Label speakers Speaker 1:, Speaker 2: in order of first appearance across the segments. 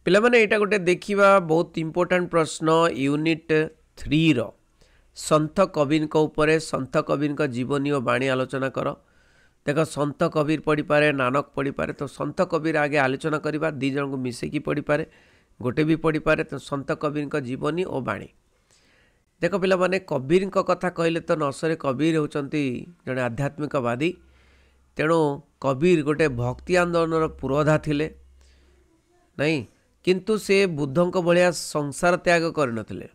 Speaker 1: पिला माने एटा गोटे देखिबा बहुत इंपोर्टेंट प्रश्न यूनिट 3 रो संत कबीर को ऊपर संत कबीर का जीवनी और बाणी आलोचना कर। देख संत कबीर पढ़ी पारे नानक पढ़ी पारे तो संत कबीर आगे आलोचना करवा दी जन को मिसेकी पढ़ी पारे गोटे भी पढ़ी पारे तो संत कबीर का जीवनी और बाणी। देख पिला माने कबीर का कथा कहले तो नसरे कबीर होचंती जड़े आध्यात्मिकवादी। तेणु कबीर गोटे भक्ति आंदोलन पुरोधा थिले नहीं किंतु से बुद्धों को भाया संसार त्याग करनथिले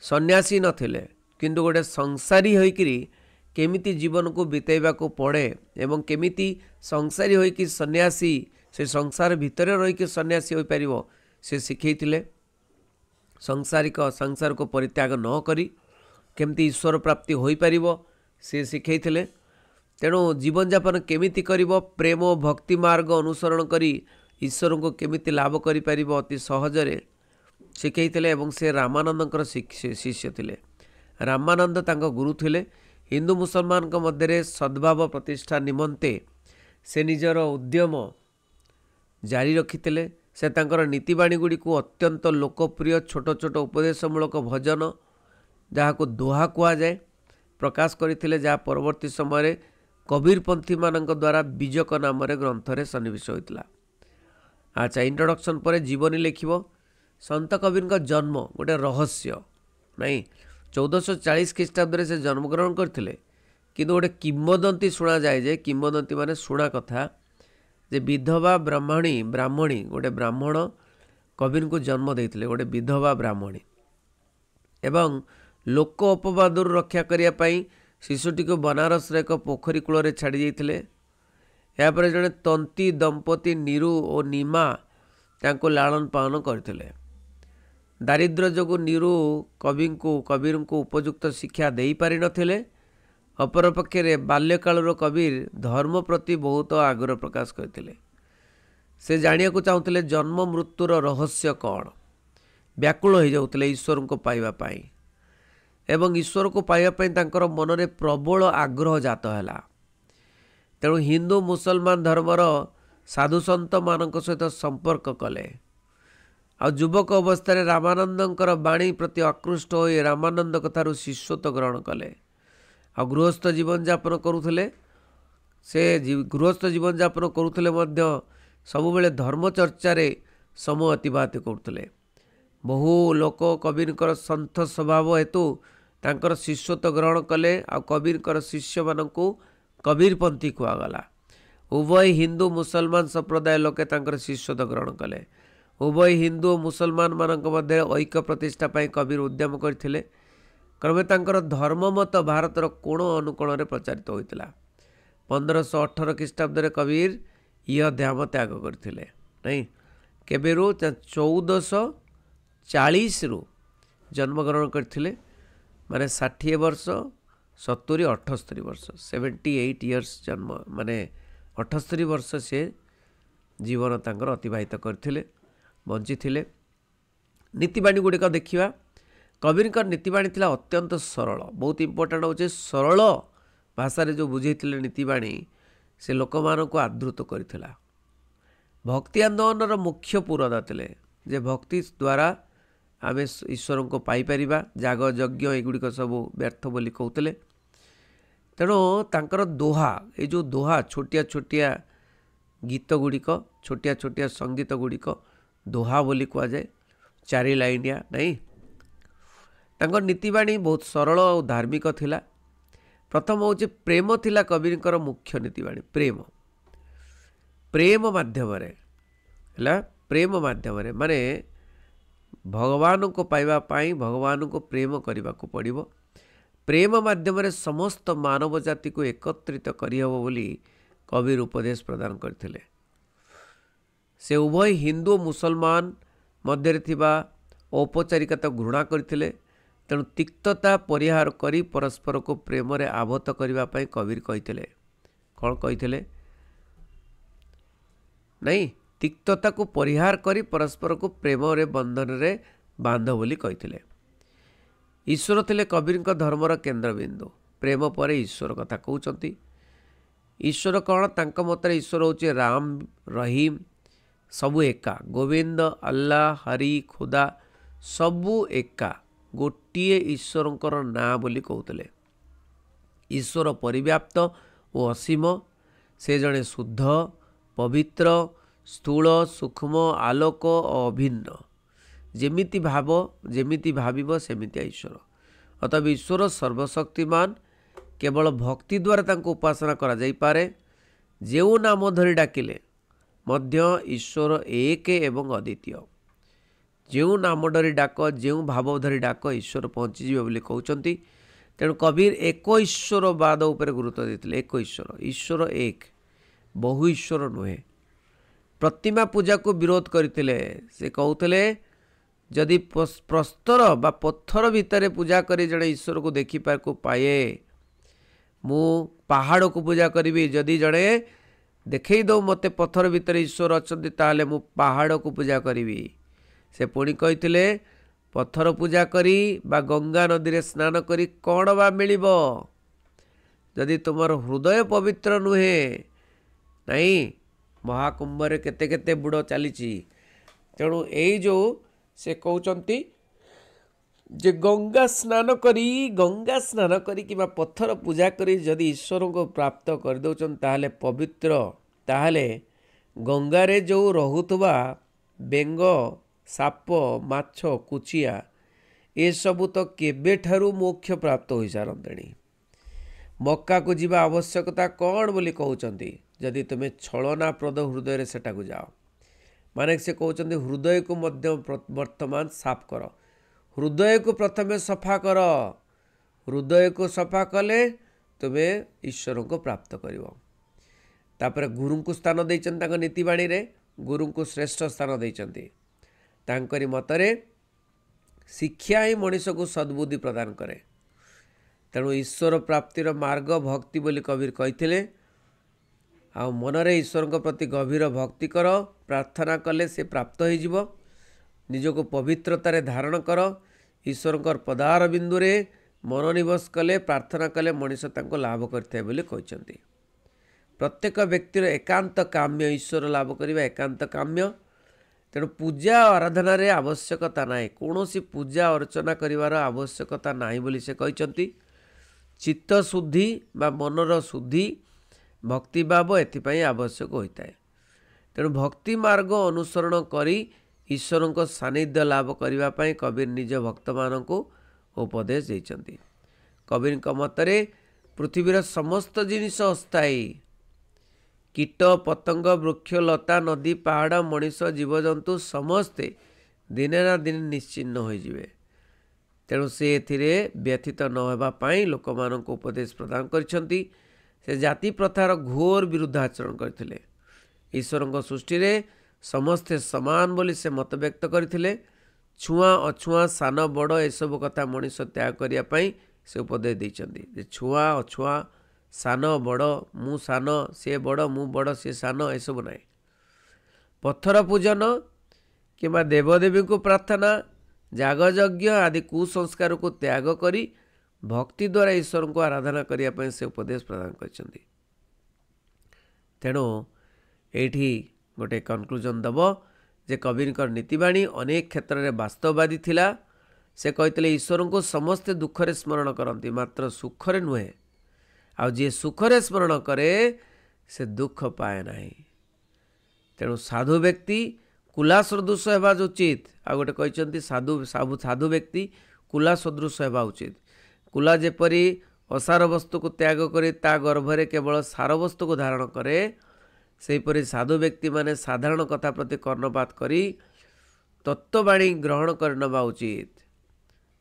Speaker 1: सन्यासी नथिले किंतु गोटे संसारी होइकरी केमिति जीवन को बितेबा को पड़े एवं केमिति संसारी होइकि सन्यासी से संसार भितर रहीकि सन्यासी हो पारिबो से शिखैथिले। संसारिक संसार को परित्याग न करी केमिति ईश्वर प्राप्ति होई पारिबो से शिखैथिले। तेणु जीवन यापन केमिति करिबो प्रेम और भक्ति मार्ग अनुसरण करी ईश्वर को केमिति लाभ करि पारिबो अति सहजरे शिखैथिले। एवं से रामानंदकर शिष्य थिले। रामानंद तांको गुरु थिले। हिंदू मुसलमान को मध्य सद्भाव प्रतिष्ठा निमंते से निजर उद्यम जारी रखिथिले। से तांकर नीतिबाणी गुड़ी को अत्यंत लोकप्रिय छोट छोट उपदेशमूलक भजन जहाँ को दोहा कुआ जाए प्रकाश करथिले, जहाँ परवर्ती समय कबीरपंथी मानक द्वारा बीजक नाम ग्रंथ रे सन्निवेश होइतला। अच्छा इंट्रोडक्शन पर जीवनी लिखिबो। संत कबीर का जन्म गोटे रहस्य नहीं 1440 ख्रीष्टाब्द से जन्मग्रहण करथिले किंतु गोटे किंवदंती शुणा जाए जे किंवदंती माने शुणा कथा जे विधवा ब्राह्मणी गोटे ब्राह्मण कबीर को जन्म देथिले गोटे विधवा ब्राह्मणी एवं लोक अपवादर रक्षा करिया पई शिशुटी को बनारस रे एक पोखरी कूल छाड़ी जाइथिले। यापर जड़े तंती दंपति नीरू और नीमा तांको लालन पालन करथिले। दारिद्र्य जोगु नीरू कबीर को उपयुक्त शिक्षा दे पारि नथिले। अपरपक्षे बाल्यकालर कबीर धर्म प्रति बहुत आग्रह प्रकाश करथिले। से जानिया को चाहूले जन्म मृत्युर रहस्य कौन व्याकुल हो जाउथिले ईश्वर को पाइबा पाई एवं ईश्वर को पाइबा पाई तांकर मनरे प्रबल आग्रह जात हैला। तेणु हिंदू मुसलमान धर्मर साधु सन्त मानक सहित संपर्क कले। आ युवक अवस्था रामानंदकर बाणी प्रति आकृष्ट हो रामानंद कथार शिष्यत्व ग्रहण कले। आ गृहस्थ जीवन यापन करुले। से गृहस्थ जीवन यापन करुले सबुबले धर्म चर्चा समय अतिबाहित करुले। बहु लोक कबीर संत स्वभाव हेतु तांकर शिष्यत्व ग्रहण कले। आ कबीर शिष्य मानकु कबीरपंथी कुआगला। उभय हिंदू मुसलमान संप्रदाय लोके तांकर शिष्यत्व ग्रहण कले। उभय हिंदू और मुसलमान मानक मध्य ऐक्य प्रतिष्ठा पाई कबीर उद्यम करथिले। क्रमे तांकर धर्ममत भारतर कोण अनुकोण रे प्रचारित होइतिला। 1518 ख्रीष्टाब्द रे कबीर यह ध्यान त्याग करथिले नहीं केबेरु 1440 रु जन्मग्रहण करथिले माने 60 वर्ष 70 78 वर्ष 78 इयर्स जन्म माने 78 वर्ष से जीवन तांकर अतिबाहित करथिले बंची थिले। नीतिबाणी गुड़िक देखा कबीर का नीतिबाणी थिला अत्यंत सरल बहुत इंपोर्टेंट होचे सरल भाषा रे जो बुझेइथिले नीतिबाणी से लोक मान को आदृत करथिला। भक्ति आंदोलन मुख्य पुरोधा थिले जे भक्ति द्वारा आमे ईश्वर को पाई परिबा जाग यज्ञ एगुड़िक सब व्यर्थ बोली कहते। तेणु तांकर दोहा ये जो दोहा छोटिया छोटिया गीत गुड़िक छोटिया छोटिया संगीत गुड़िक दोहा बोली कह जाए 4 लाइनिया नहीं। तांकर नीतिबाणी बहुत सरल और धार्मिक थिला। प्रथम हूँ प्रेम थिला कबीर मुख्य नीतिबाणी प्रेम माध्यम प्रेम माध्यम माने भगवान को पाइबा पाई भगवान को प्रेम करने को पड़ो। प्रेम माध्यम समस्त मानव जाति को एकत्रित करहब बोली कबीर उपदेश प्रदान करथिले। से उभय हिंदू मुसलमान मध्य थिबा औपचारिकता घृणा करथिले। तेणु तिक्तता परिहार करी परस्पर को प्रेम रे आबद्ध करबा पई कबीर कहिथिले। कौन कहिथिले नहीं तिक्तता को परिहार करी परस्पर को प्रेम रे बंधन रे बांध बोली कहिथिले। ईश्वर थिले कबीर धर्मर केन्द्रबिंदु प्रेम पर ईश्वर कथा कहउचंती। ईश्वर कौन तांक मत ईश्वर होचे राम रहीम सबु एका गोविंद अल्लाह हरि खुदा सबु एका गोटे ईश्वरंकर ना बोली कहते। ईश्वर परिव्याप्त और असीम से जड़े शुद्ध पवित्र स्थूल सूक्ष्म आलोक और अभिन्न जेमिति भाव जेमिति भाविब सेमिति ईश्वर। अतः ईश्वर सर्वशक्तिमान केवल भक्ति द्वारा तांको उपासना करा जाई पारे। जेउ नाम धरी डाकिले मध्य ईश्वर एक एवं अद्वितीय। जेउ नाम धरी डाक जेउ भाव धरी डाक ईश्वर पहुँची जीवे बोली कहउचंती। तेणु कबीर एक ईश्वरवाद उपर गुरुत्व देते। एक ईश्वर ईश्वर एक बहु ईश्वर नुहे। प्रतिमा पूजा को विरोध करते। से कहते जदि प्रस्तर बा पत्थर भितर पूजा करी जड़े ईश्वर को देखिपार को पाए मु पहाड़ को पूजा करी जदि जड़े देखई दो मते पत्थर भितर ईश्वर अच्छे ताले मु पहाड़ को पूजा करी। से पुणी कहते पत्थर पूजा करी बा गंगा नदी रे स्नान करी कौन बा मिलिबो जदि तुमर हृदय पवित्र नुहे। नहीं महाकुंभ रे केते केते बुड़ चली। तेणु यही जो से कहउचंती जे गंगा स्नान करी कि पत्थर पूजा करी जदि ईश्वर को प्राप्त कर दउचन ताहले पवित्र ताहले गंगा रे जो रहुतबा बेंग साप माछ कुचिया ए सबु तो केबे ठारू मोक्ष प्राप्त हो सारंतणी। मक्का को जीवा आवश्यकता कौन बोली कहउचंती जदि तुम्हें छलनाप्रद हृदय रे सेटा को जाओ। माने से कहउचंती हृदय को मध्य वर्तमान साफ कर। हृदय को प्रथमे सफा कर। हृदय को सफा कले तुम्हें ईश्वर को प्राप्त करिवो। तापर गुरु को स्थान देइचन तांको नीतिबाणी रे गुरु को श्रेष्ठ स्थान देइचंती। तांकरी मतरे शिक्षा ही मनीष को सद्बुद्धि प्रदान करे। तेणु ईश्वर प्राप्तिर मार्ग भक्ति बोली कबीर कहिथिले। आ मनरे ईश्वर को प्रति गभीर भक्ति कर। प्रार्थना कले से प्राप्त हो जीव। निजको पवित्रतार धारण कर। ईश्वर पदार बिंदु रे मन निवास कले प्रार्थना कले मनीष तांको लाभ करते बोली कहते। प्रत्येक व्यक्तिर एकांत काम्य ईश्वर लाभ करवा एकांत काम्य। तेणु पूजा आराधना रे आवश्यकता ना कौन सी पूजा अर्चना करिवार आवश्यकता ना बोली से कहते। चित्त शुद्धि बा मनर शुद्धि भक्ति भाव एथिपाई आवश्यक होता है। तेणु भक्ति मार्ग अनुसरण करी ईश्वर को सानिध्य लाभ करने कबीर निज भक्त मान को उपदेश देइचंती। कबीर मतरे पृथ्वीर समस्त जिनिस अस्थायी। कीट पतंग वृक्ष लता नदी पहाड़ मनीष जीवजंतु समस्ते दिने ना दिन निश्चिन्न हो जिवे। तेणु से एथिरे व्यथित न होबा पई लोक मान को उपदेश प्रदान करछंती। से जाति प्रथार घोर विरुद्धाचरण करथिले। ईश्वर सृष्टि रे समस्ते समान बोली से मत व्यक्त करथिले। छुआ अछुआ सान बड़ एसबू कथा मनीष त्याग करिया पई से उपदेश देइचंती। जे छुआ अछुआ सान बड़ मु सान से बड़ मु बड़ से सान एसबू ना। पत्थर पूजन किंबा देवदेवी को प्रार्थना जागयज्ञ आदि कुसंस्कार को त्याग करी भक्ति द्वारा ईश्वर को आराधना करने से उपदेश प्रदान करछंती। तेणु एठी गोटे कनक्लूजन दब जे कबीर नीतिबाणी अनेक क्षेत्र में वास्तववादी थिला। से कहते ईश्वर को समस्ते दुखरे स्मरण करती मात्र सुखरे नुहे। आ जी सुखरे स्मरण करे से दुख पाए ना। तेणु साधु व्यक्ति कुला सदृश होगा उचित। आ गोटे कहते साधु व्यक्ति कुला सदृश होगा उचित। कुला जेपरी असार वस्तु को त्याग करी ता गर्भरे केवल सार वस्तु को धारण करे सेहीपरि साधु व्यक्ति माने साधारण कथा प्रति कर्णपात करी तत्ववाणी ग्रहण कर नवा उचित।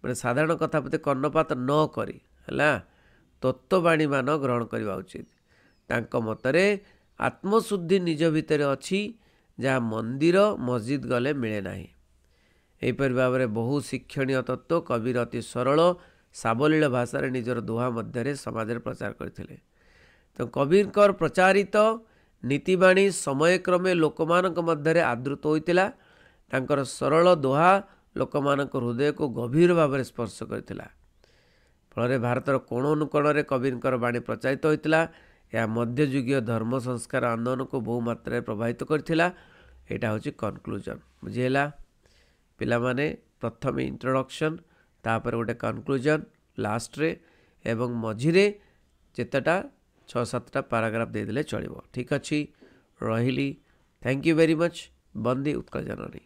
Speaker 1: मैंने साधारण कथा प्रति कर्णपात न करी है तत्ववाणी मान ग्रहण करवा उचित। तांको मतरे आत्मशुद्धि निज भितर अच्छी जहाँ मंदिर मस्जिद गले मिले ना। एहीपरि भाव में बहु शिक्षणीय तत्व कबीर अति सरल सावलील भाषा निजर दुहा मध्य समाज प्रचार करते। तो कबीर प्रचारित नीतिबाणी समयक्रमे लोकमानक मध्य आदृत होता। तांकर सरल दोहा लोकमानक हृदय को गभीर भाव में स्पर्श करथिला। फल भारतर कोण अनुकोण कबीर बाणी प्रचारित होता। यह मध्ययुगीय धर्म संस्कार आंदोलन को बहु मात्रा प्रभावित करथिला एटा होची कनक्लूजन बुझेला पिला माने प्रथम इंट्रोडक्शन तापर गोटे कनक्लूजन लास्ट रे एवं मझिरे जेतटा 6-7टा पैराग्राफ दे देले चलिबो ठीक अछि रहिली थैंक यू वेरी मच बंदी उत्कल जननी।